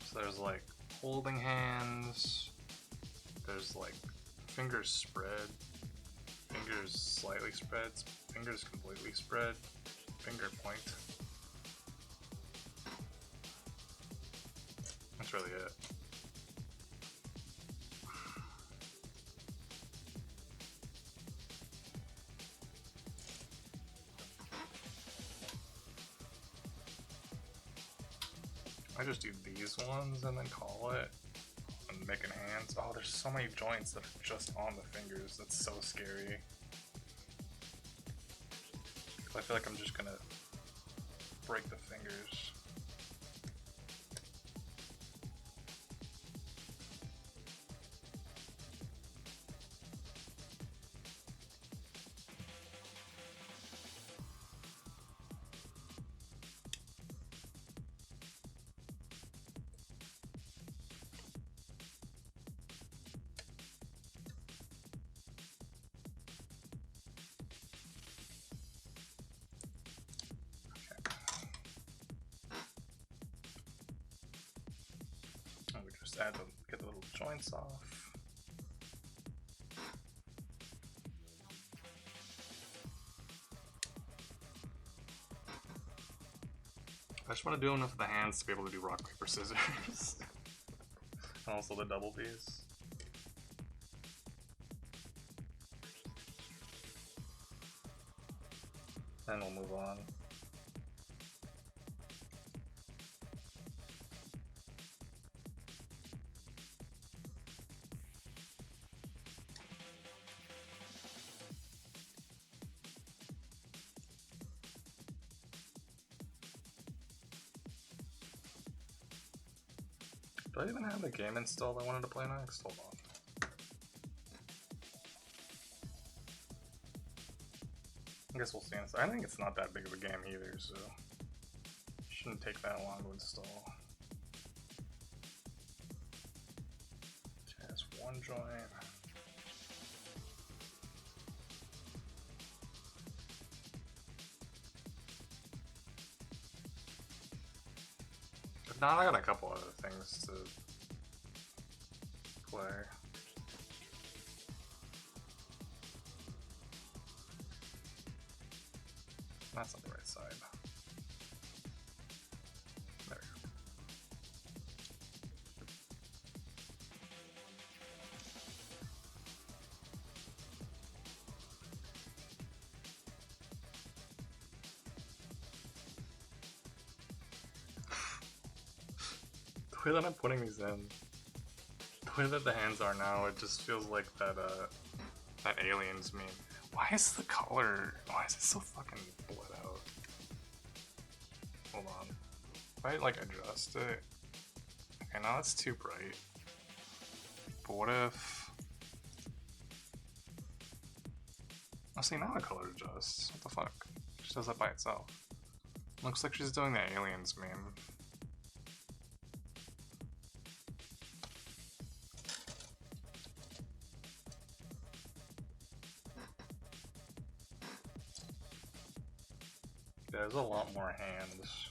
So there's like holding hands, there's like fingers spread, fingers slightly spread, fingers completely spread, finger point. That's really it. I just do these ones and then call it and making hands. Oh, there's so many joints that are just on the fingers. That's so scary. I feel like I'm just gonna break the fingers. Just add get the little joints off. I just want to do enough of the hands to be able to do rock, paper, scissors. And also the double piece. And we'll move on. Do I even have the game installed I wanted to play next? Hold on. I guess we'll see. I think it's not that big of a game either, so it shouldn't take that long to install. Just one joint. But now I got a couple other things to play. That's on the right side. There we go. The way that I'm putting these in, the way that the hands are now, it just feels like that that Aliens meme. Why is the color, why is it so fucking bled out? Hold on. If I like adjust it, okay, now it's too bright. But what if, oh, see, now the color adjusts. What the fuck? She does that by itself. Looks like she's doing the Aliens meme. There's a lot more hands.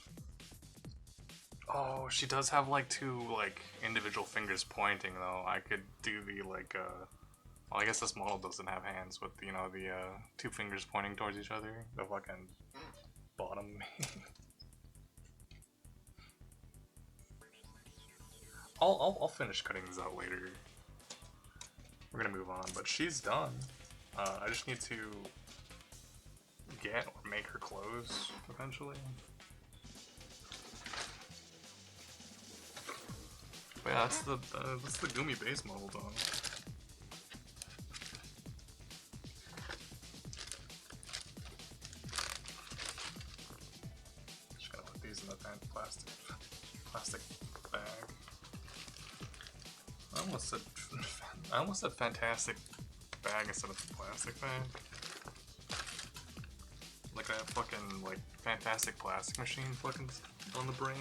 Oh, she does have like two like individual fingers pointing though. I could do the like well, I guess this model doesn't have hands with, you know, the two fingers pointing towards each other. The fucking bottom. I'll finish cutting these out later. We're gonna move on, but she's done. I just need to get or make her clothes eventually. But yeah, that's the Gumi base model done. Just gotta put these in the plastic bag. I almost said fantastic bag instead of plastic bag. Like that fucking like fantastic plastic machine fucking on the brain.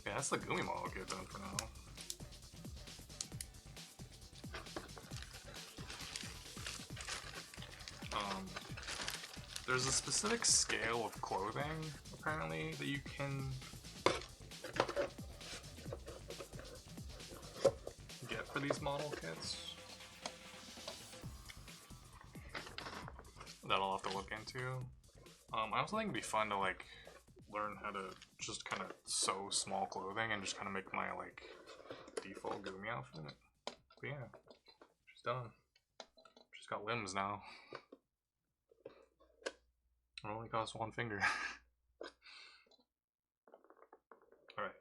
Yeah, that's the Gumi model kit done for now. There's a specific scale of clothing, apparently, that you can get for these model kits. That I'll have to look into. I also think it'd be fun to like learn how to just kind of sew small clothing and just kind of make my like default Gumi outfit. But yeah, she's done. She's got limbs now. It only costs one finger. Alright.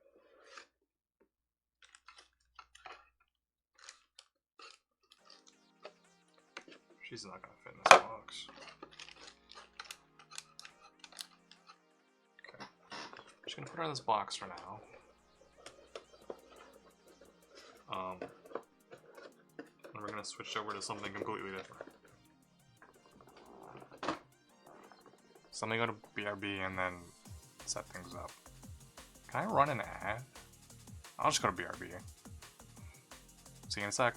She's not gonna fit in this box. Okay. Just gonna put her in this box for now. And we're gonna switch over to something completely different. So let me go to BRB and then set things up. Can I run an ad? I'll just go to BRB. See you in a sec.